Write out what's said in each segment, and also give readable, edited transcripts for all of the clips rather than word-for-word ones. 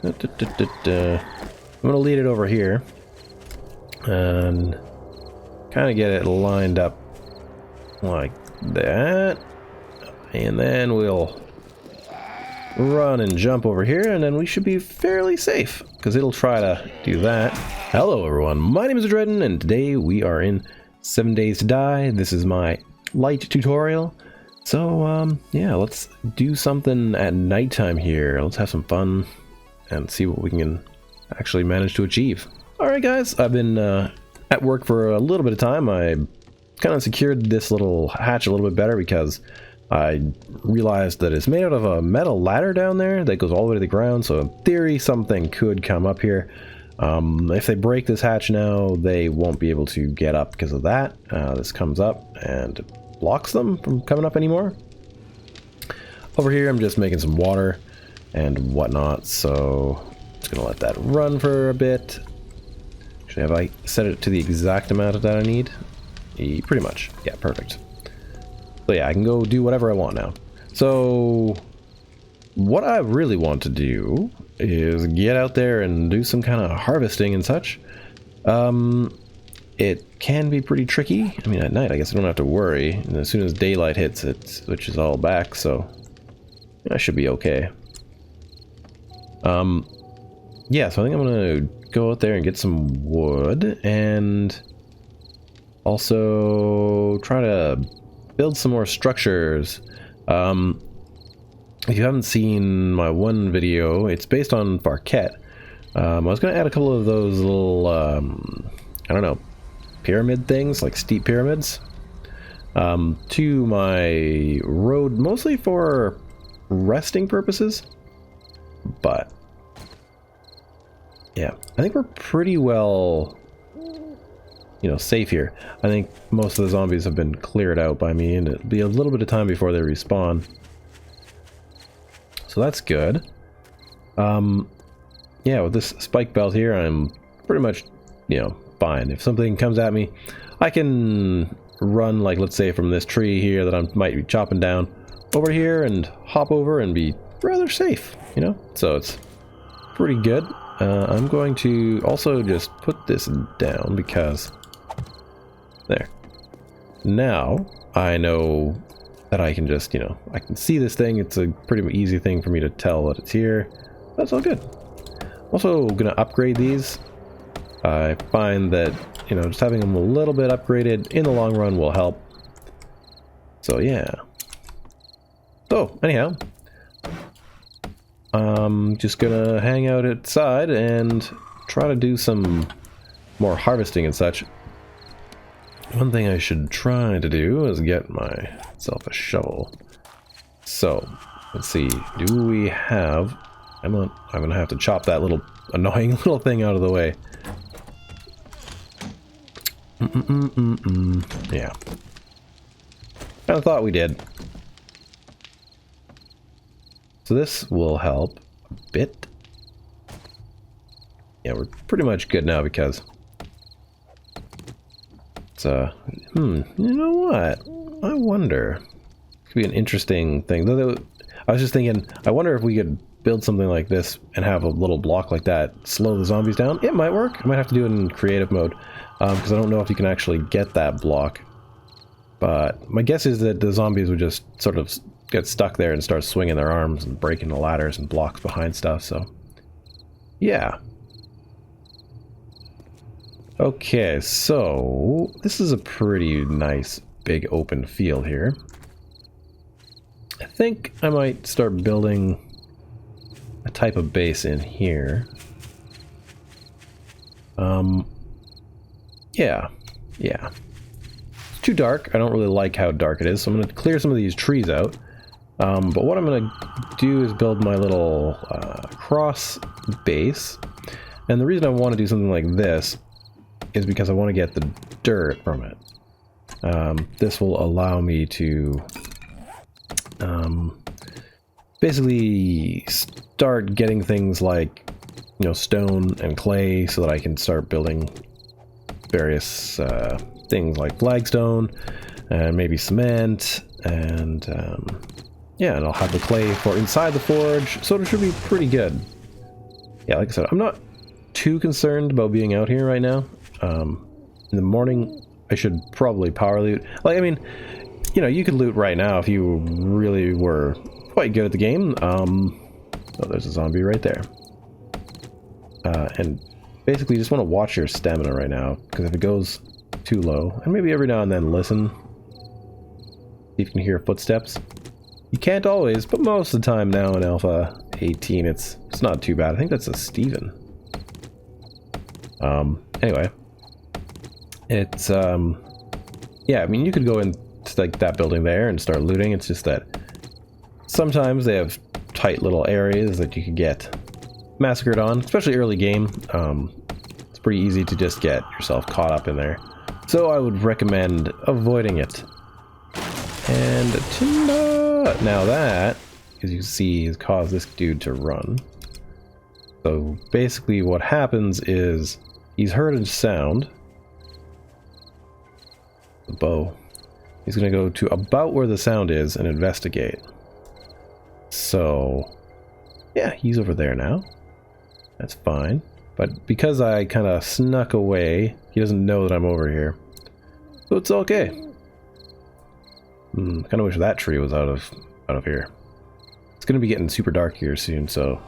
I'm gonna lead it over here and kind of get it lined up like that, and then we'll run and jump over here, and then we should be fairly safe because it'll try to do that. Hello everyone, my name is Adreden, and today we are in 7 Days to Die. This is my light tutorial. So yeah, let's do something at nighttime here. Let's have some fun and see what we can actually manage to achieve. Alright guys, I've been at work for a little bit of time. I kind of secured this little hatch a little bit better because I realized that it's made out of a metal ladder down there that goes all the way to the ground, so in theory something could come up here. If they break this hatch now, they won't be able to get up because of that. This comes up and blocks them from coming up anymore. Over here I'm just making some water and whatnot, so I'm just gonna let that run for a bit. Actually, have I set it to the exact amount that I need? Pretty much. Yeah, perfect. So yeah, I can go do whatever I want now. So what I really want to do is get out there and do some kind of harvesting and such. It can be pretty tricky. I mean, at night I guess I don't have to worry, and as soon as daylight hits it switches all back, so I should be okay. Yeah, so I think I'm gonna go out there and get some wood and also try to build some more structures. If you haven't seen my one video, it's based on Farquette. I was going to add a couple of those little, I don't know, pyramid things, like steep pyramids, to my road, mostly for resting purposes. But, yeah, I think we're pretty well, you know, safe here. I think most of the zombies have been cleared out by me, and it'll be a little bit of time before they respawn. So that's good. Yeah, with this spike belt here, I'm pretty much, you know, fine. If something comes at me, I can run, like, let's say from this tree here that I might be chopping down over here and hop over and be rather safe, you know? So it's pretty good. I'm going to also just put this down because there. Now I know that I can just, you know, I can see this thing. It's a pretty easy thing for me to tell that it's here. That's all good. Also gonna upgrade these. I find that, you know, just having them a little bit upgraded in the long run will help. So yeah. So anyhow, I'm just gonna hang out outside and try to do some more harvesting and such. One thing I should try to do is get myself a shovel. So, let's see. Do we have... I'm gonna have to chop that little annoying little thing out of the way. Yeah. Kinda thought we did. So this will help a bit. Yeah, we're pretty much good now because... you know what? I wonder. Could be an interesting thing. I was just thinking, I wonder if we could build something like this and have a little block like that slow the zombies down. It might work. I might have to do it in creative mode because I don't know if you can actually get that block. But my guess is that the zombies would just sort of get stuck there and start swinging their arms and breaking the ladders and blocks behind stuff. So, yeah. Okay, so this is a pretty nice big open field here. I think I might start building a type of base in here. Yeah. It's too dark. I don't really like how dark it is, so I'm going to clear some of these trees out. But what I'm going to do is build my little cross base. And the reason I want to do something like this is because I want to get the dirt from it. This will allow me to basically start getting things like, you know, stone and clay so that I can start building various things like flagstone and maybe cement and yeah, and I'll have the clay for inside the forge, so it should be pretty good. yeah, like I said, I'm not too concerned about being out here right now. In the morning, I should probably power loot. Like, I mean, you know, you could loot right now if you really were quite good at the game. Oh, there's a zombie right there. And basically, you just want to watch your stamina right now, because if it goes too low, and maybe every now and then listen, see if you can hear footsteps. You can't always, but most of the time now in Alpha 18, it's not too bad. I think that's a Steven. Anyway, it's yeah, I mean, you could go into like that building there and start looting. It's just that sometimes they have tight little areas that you could get massacred on, especially early game. It's pretty easy to just get yourself caught up in there, so I would recommend avoiding it. And timber! Now that, as you can see, has caused this dude to run. So basically what happens is he's heard a sound. The bow. He's going to go to about where the sound is and investigate. So yeah, he's over there now. That's fine. But because I kind of snuck away, he doesn't know that I'm over here. So it's okay. Kind of wish that tree was out of here. It's going to be getting super dark here soon, so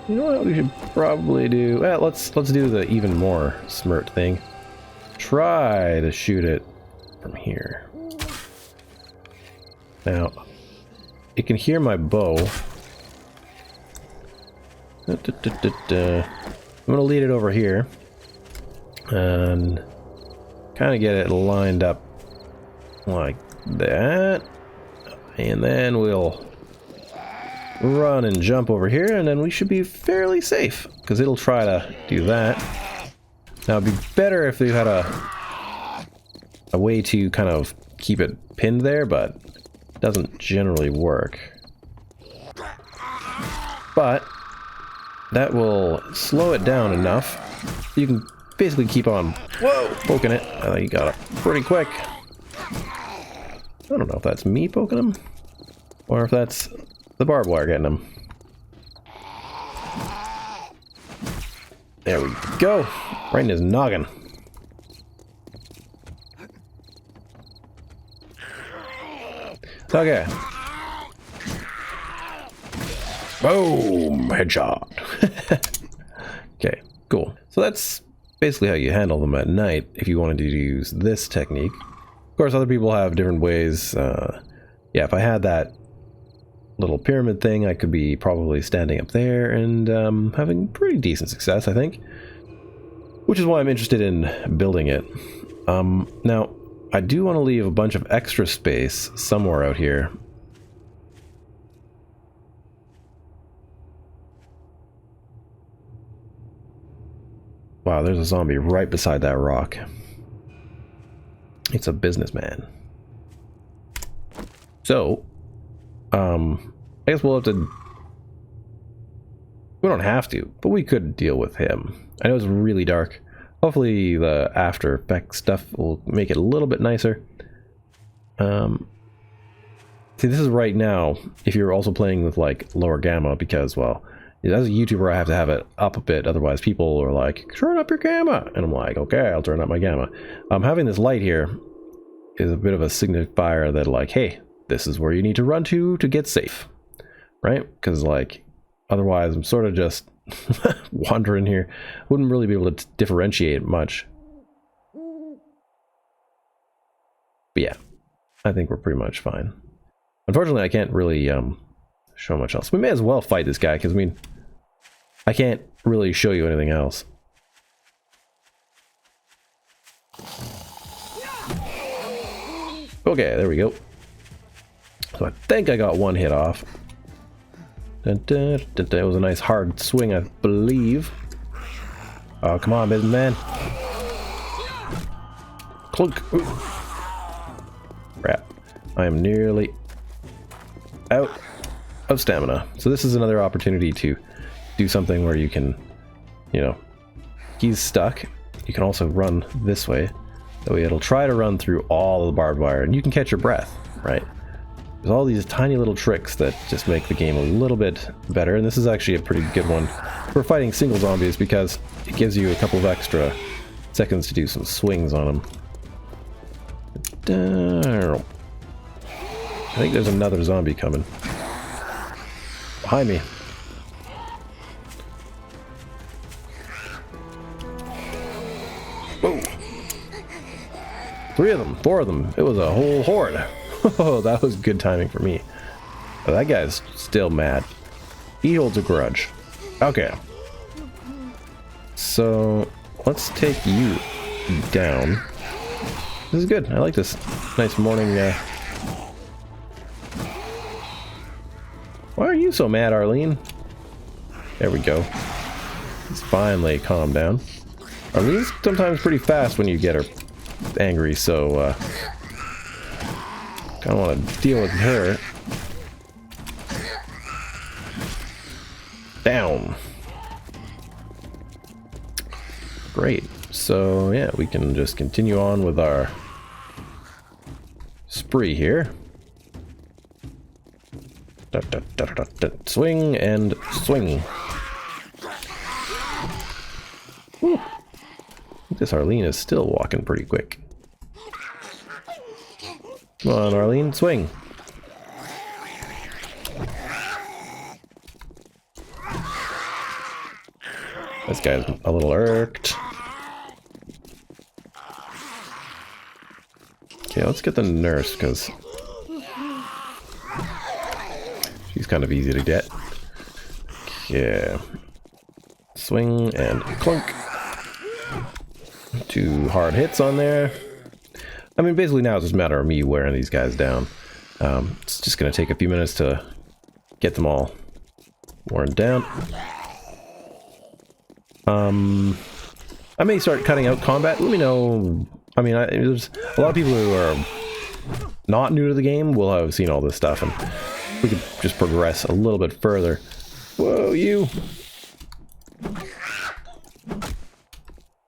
you know what we should probably do? Well, let's do the even more smirt thing. Try to shoot it from here. Now, it can hear my bow. I'm gonna lead it over here and kind of get it lined up like that, and then we'll run and jump over here, and then we should be fairly safe because it'll try to do that. Now it'd be better if they had a way to kind of keep it pinned there, but it doesn't generally work. But that will slow it down enough so you can basically keep on poking it. I think you got it pretty quick. I don't know if that's me poking him or if that's the barbed wire getting him. There we go. Right in his noggin. Okay. Boom! Headshot. Okay, cool. So that's basically how you handle them at night if you wanted to use this technique. Of course, other people have different ways. Yeah, if I had that little pyramid thing, I could be probably standing up there and having pretty decent success, I think. Which is why I'm interested in building it. Now, I do want to leave a bunch of extra space somewhere out here. Wow, there's a zombie right beside that rock. It's a businessman. So, I guess we'll have to... We don't have to, but we could deal with him. I know it's really dark. Hopefully the After Effects stuff will make it a little bit nicer. See, this is right now, if you're also playing with, like, lower gamma, because, well, as a YouTuber, I have to have it up a bit, otherwise people are like, turn up your gamma! And I'm like, okay, I'll turn up my gamma. Having this light here is a bit of a signifier that, like, hey, this is where you need to run to get safe, right? Because, like, otherwise I'm sort of just wandering here. Wouldn't really be able to differentiate much. But yeah, I think we're pretty much fine. Unfortunately, I can't really show much else. We may as well fight this guy, because, I mean, I can't really show you anything else. Okay, there we go. So I think I got one hit off. Dun, dun, dun, dun. It was a nice hard swing, I believe. Oh, come on, businessman. Clunk. Ooh. Crap. I am nearly out of stamina. So this is another opportunity to do something where you can, you know, he's stuck. You can also run this way. That way it'll try to run through all the barbed wire, and you can catch your breath, right? There's all these tiny little tricks that just make the game a little bit better, and this is actually a pretty good one for fighting single zombies because it gives you a couple of extra seconds to do some swings on them. I think there's another zombie coming. Behind me. Whoa. 3 of them, 4 of them. It was a whole horde. Oh, that was good timing for me. Oh, that guy's still mad. He holds a grudge. Okay. So, let's take you down. This is good. I like this nice morning. Why are you so mad, Arlene? There we go. He's finally calmed down. Arlene's sometimes pretty fast when you get her angry, so kind of want to deal with her. Down. Great. So yeah, we can just continue on with our spree here. Swing and swing. Whew. This Arlene is still walking pretty quick. Come on, Arlene, swing. This guy's a little irked. Okay, let's get the nurse, because she's kind of easy to get. Yeah. Swing and clunk. 2 hard hits on there. I mean, basically now it's just a matter of me wearing these guys down. It's just going to take a few minutes to get them all worn down. I may start cutting out combat. Let me know. I mean, there's a lot of people who are not new to the game will have seen all this stuff, and we could just progress a little bit further. Whoa, you!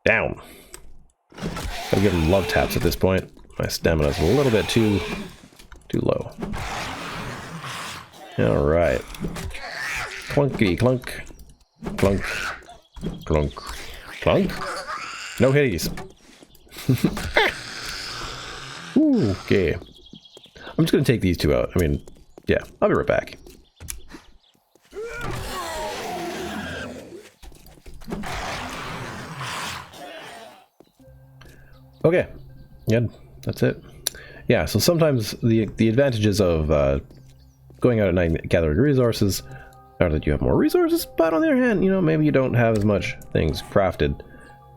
Down. Gotta give him love taps at this point. My stamina's a little bit too low. All right. Clunky clunk, clunk, clunk, clunk. No hitties. Ooh, okay. I'm just gonna take these 2 out. I mean, yeah, I'll be right back. Okay, good. That's it. Yeah, so sometimes the advantages of going out at night and gathering resources are that you have more resources, but on the other hand, you know, maybe you don't have as much things crafted.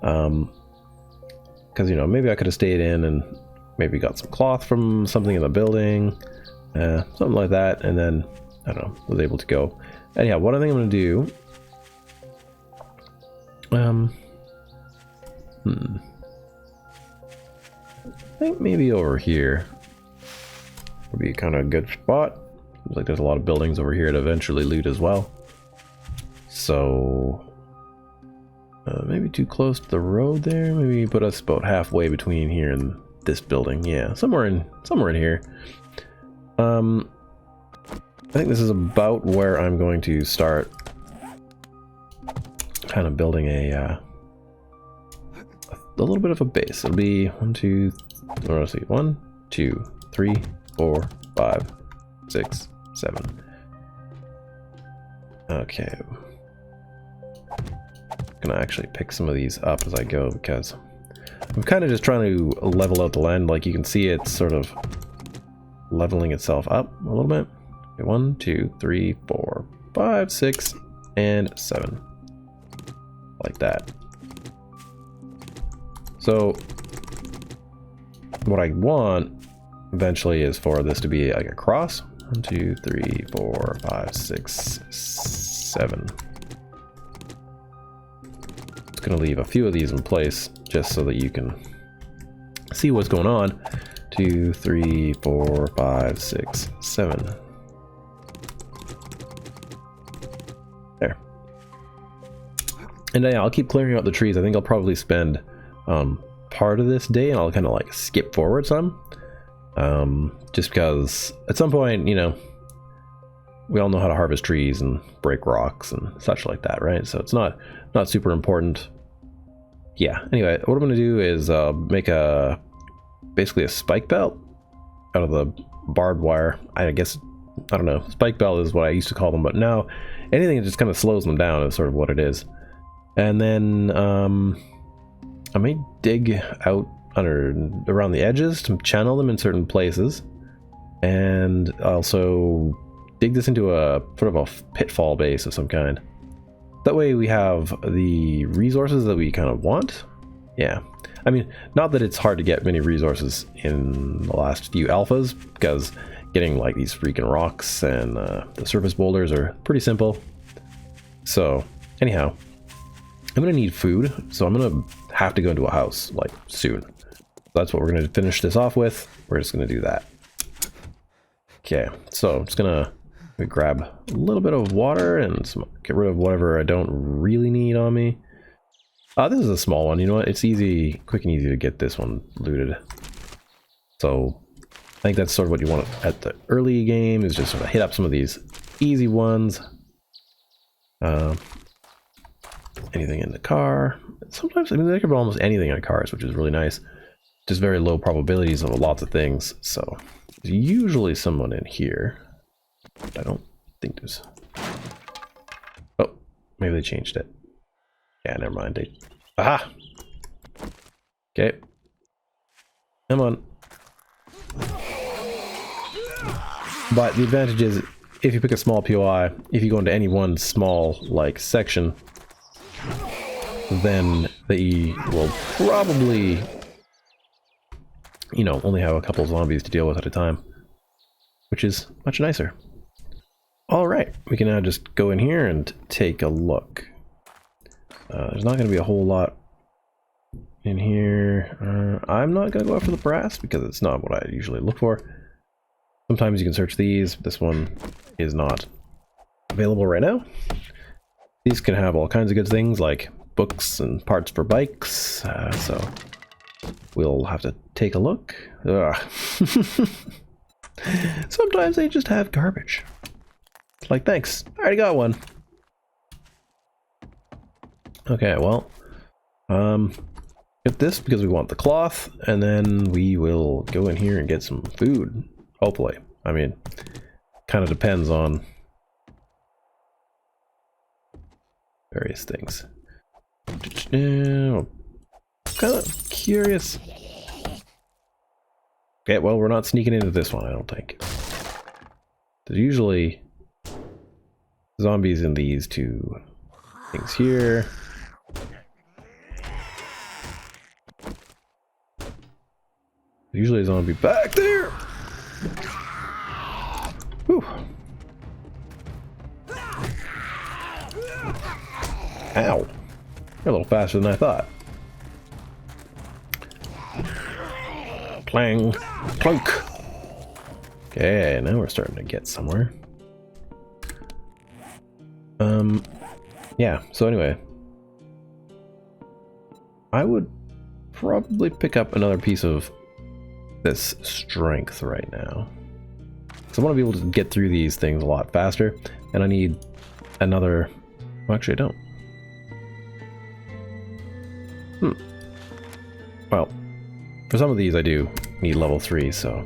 Because, you know, maybe I could have stayed in and maybe got some cloth from something in the building, something like that, and then, I don't know, was able to go. And yeah, what I think I'm going to do, I think maybe over here would be kind of a good spot. Seems like there's a lot of buildings over here to eventually loot as well. So maybe too close to the road there. Maybe put us about halfway between here and this building. Yeah, somewhere in here. I think this is about where I'm going to start kind of building a little bit of a base. It'll be 1, 2, let's see, 1, 2, 3, 4, 5, 6, 7. Okay. I'm gonna actually pick some of these up as I go because I'm kind of just trying to level out the land. Like you can see, it's sort of leveling itself up a little bit. Okay, 1, 2, 3, 4, 5, 6, and 7. Like that. So what I want eventually is for this to be like a cross. 1, 2, 3, 4, 5, 6, 7. Just gonna leave a few of these in place just so that you can see what's going on. 2, 3, 4, 5, 6, 7. There. And yeah, I'll keep clearing out the trees. I think I'll probably spend part of this day, and I'll kind of like skip forward some. Just because at some point, you know, we all know how to harvest trees and break rocks and such like that, right? So it's not super important. Yeah, anyway, what I'm going to do is make basically a spike belt out of the barbed wire. I guess, I don't know, spike belt is what I used to call them, but now anything that just kind of slows them down is sort of what it is. And then I may dig out around the edges to channel them in certain places, and also dig this into a sort of a pitfall base of some kind. That way we have the resources that we kind of want. Yeah, I mean, not that it's hard to get many resources in the last few alphas, because getting like these freaking rocks and the surface boulders are pretty simple. So anyhow, I'm gonna need food, so I'm gonna have to go into a house like soon. That's what we're gonna finish this off with. We're just gonna do that. Okay, so I'm just gonna grab a little bit of water and get rid of whatever I don't really need on me. This is a small one. You know what? It's easy, quick and easy to get this one looted. So I think that's sort of what you want at the early game, is just sort of hit up some of these easy ones. Anything in the car. Sometimes, I mean, there can be almost anything on cars, which is really nice. Just very low probabilities of lots of things. So there's usually someone in here. But I don't think there's... Oh, maybe they changed it. Yeah, never mind. Aha! Okay. Come on. But the advantage is, if you pick a small POI, if you go into any one small, like, section, then they will probably, you know, only have a couple of zombies to deal with at a time, which is much nicer. Alright, we can now just go in here and take a look. There's not going to be a whole lot in here. I'm not going to go after the brass because it's not what I usually look for. Sometimes you can search these. This one is not available right now. These can have all kinds of good things like books and parts for bikes, so we'll have to take a look. Sometimes they just have garbage. Like, thanks, I already got one. Okay, well, get this because we want the cloth, and then we will go in here and get some food, hopefully. I mean, kind of depends on various things. I'm kind of curious. Okay, well, we're not sneaking into this one, I don't think. There's usually zombies in these two things here. Usually a zombie back there. Whew. Ow. You're a little faster than I thought. Clang. Clunk. Okay, now we're starting to get somewhere. Yeah, so anyway. I would probably pick up another piece of this strength right now. So I want to be able to get through these things a lot faster, and I need another... Well, actually I don't. Well, for some of these I do need level 3, so...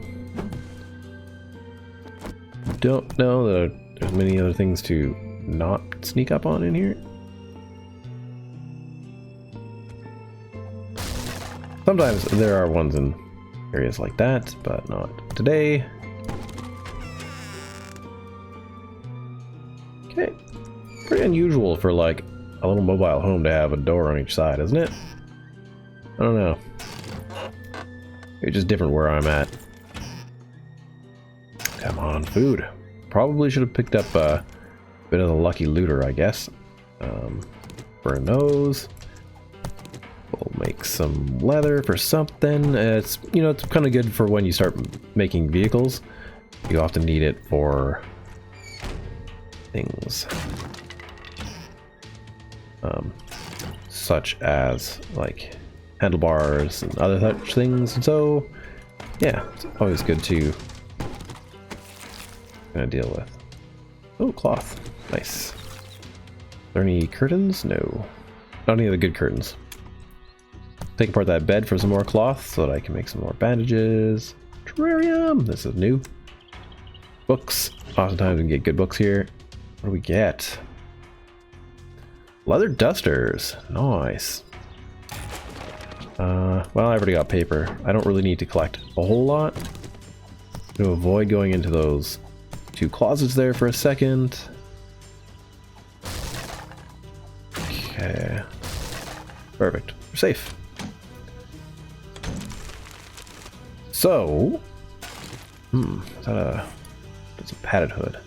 Don't know that there's many other things to not sneak up on in here. Sometimes there are ones in areas like that, but not today. Okay, pretty unusual for like a little mobile home to have a door on each side, isn't it? I don't know. It's just different where I'm at. Come on, food. Probably should have picked up a bit of the lucky looter, I guess. Burn those. We'll make some leather for something. It's, you know, it's kind of good for when you start making vehicles. You often need it for things such as like handlebars and other such things. And so yeah, it's always good to deal with. Oh, cloth. Nice. Are there any curtains? No. Not any of the good curtains. Take apart that bed for some more cloth so that I can make some more bandages. Terrarium! This is new. Books. Oftentimes we can get good books here. What do we get? Leather dusters. Nice. Well, I already got paper. I don't really need to collect a whole lot. To avoid going into those two closets there for a second. Okay. Perfect. We're safe. So, is that a... That's a padded hood.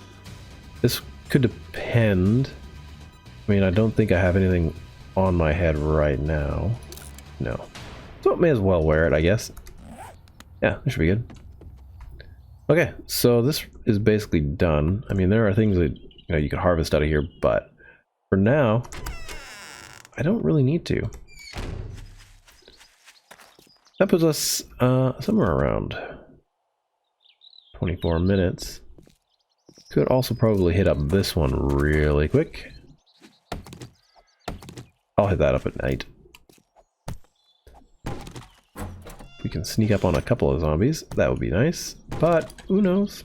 This could depend. I mean, I don't think I have anything on my head right now. No. So I may as well wear it, I guess. Yeah, that should be good. Okay, so this is basically done. I mean, there are things that you could harvest out of here, but for now, I don't really need to. That puts us somewhere around 24 minutes. Could also probably hit up this one really quick. I'll hit that up at night. We can sneak up on a couple of zombies. That would be nice, but who knows?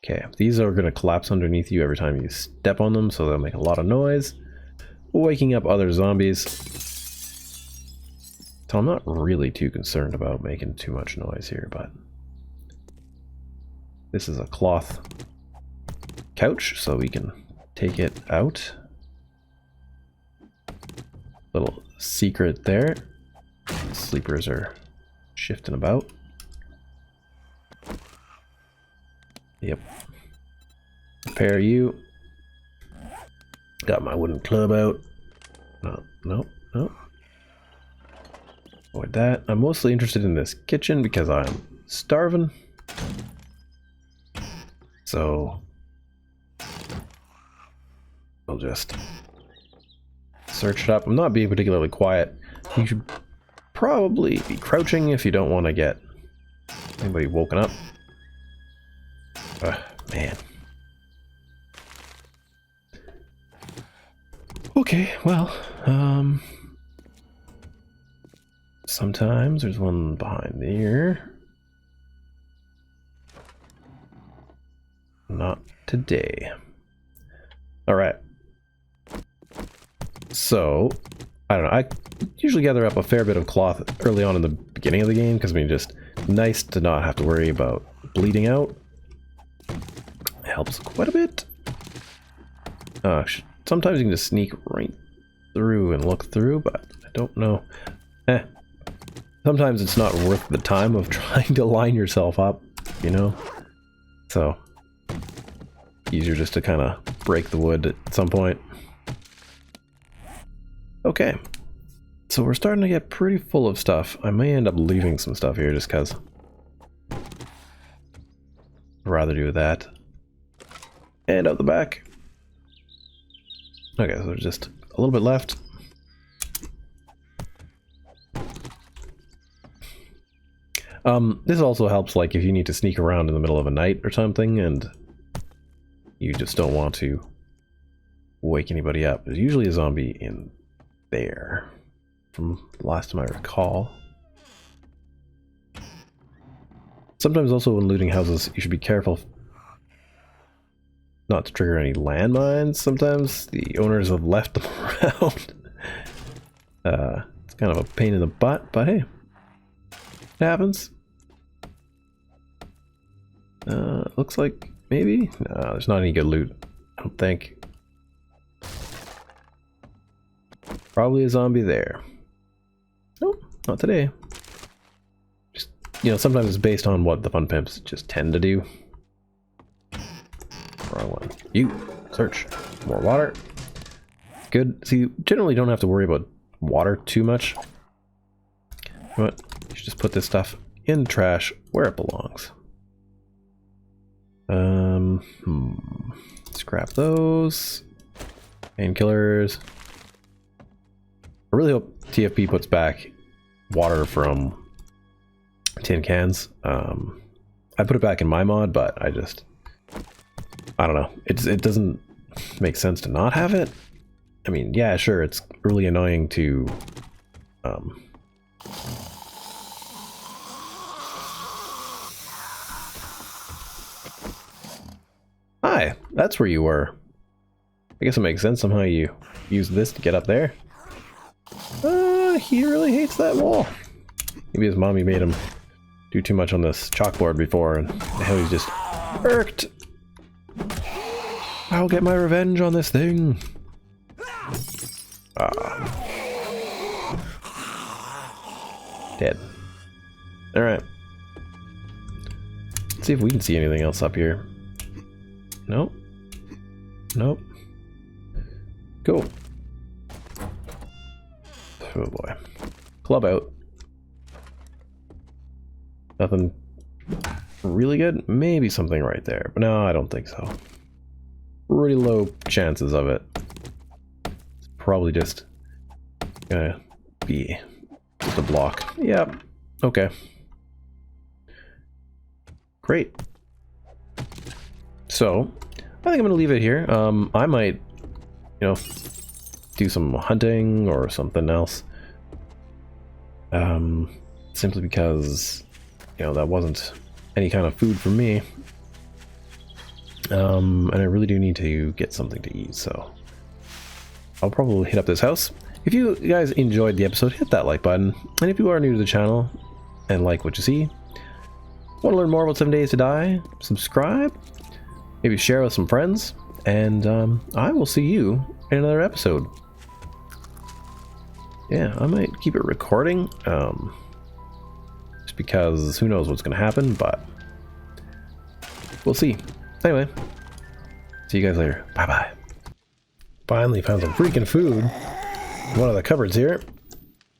Okay, these are going to collapse underneath you every time you step on them, so they'll make a lot of noise, waking up other zombies. So I'm not really too concerned about making too much noise here, but this is a cloth couch, so we can take it out. Little secret there. Sleepers are shifting about. Yep. Repair you. Got my wooden club out. No. Avoid that. I'm mostly interested in this kitchen because I'm starving. So I'll just search it up. I'm not being particularly quiet. You should probably be crouching if you don't want to get anybody woken up. Man. Okay, well, sometimes there's one behind there. Not today. Alright. So, I don't know, I usually gather up a fair bit of cloth early on in the beginning of the game, because I mean, just nice to not have to worry about bleeding out. It helps quite a bit. Sometimes you can just sneak right through and look through, but I don't know. Sometimes it's not worth the time of trying to line yourself up, you know? So, easier just to kind of break the wood at some point. Okay, so we're starting to get pretty full of stuff. I may end up leaving some stuff here just because I'd rather do that. And out the back. Okay, so there's just a little bit left. This also helps, like, if you need to sneak around in the middle of a night or something and you just don't want to wake anybody up. There's usually a zombie in there, from the last time I recall. Sometimes also when looting houses, you should be careful not to trigger any landmines. Sometimes the owners have left them around. It's kind of a pain in the butt, but hey, it happens. Looks like maybe? No, there's not any good loot, I don't think. Probably a zombie there. Nope, not today. Just, sometimes it's based on what the fun pimps just tend to do. Wrong one. You search. More water. Good. See, you generally don't have to worry about water too much. You know what? You should just put this stuff in the trash where it belongs. Scrap those. Painkillers. I really hope TFP puts back water from tin cans. I put it back in my mod, but I don't know. It doesn't make sense to not have it. I mean, yeah, sure, it's really annoying to Hi, that's where you were. I guess it makes sense somehow you use this to get up there. He really hates that wall. Maybe his mommy made him do too much on this chalkboard before, and now he's just irked. I'll get my revenge on this thing. Dead. Alright. Let's see if we can see anything else up here. Nope. Nope. Cool. Oh boy. Club out. Nothing really good? Maybe something right there. But no, I don't think so. Pretty low chances of it. It's probably just gonna be just a block. Yep. Okay. Great. So, I think I'm gonna leave it here. I might, you know, do some hunting or something else. Simply because, you know, that wasn't any kind of food for me. And I really do need to get something to eat, so I'll probably hit up this house. If you guys enjoyed the episode, hit that like button. And if you are new to the channel and like what you see, want to learn more about 7 Days to Die, subscribe, maybe share with some friends, and I will see you in another episode. Yeah, I might keep it recording, just because who knows what's going to happen, but we'll see. Anyway, see you guys later. Bye-bye. Finally found some freaking food. One of the cupboards here.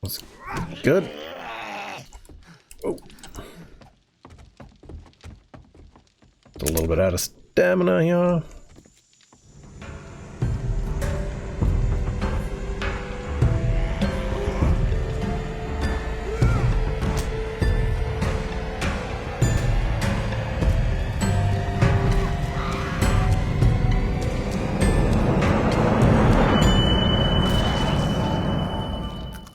That's good. Oh. A little bit out of stamina here.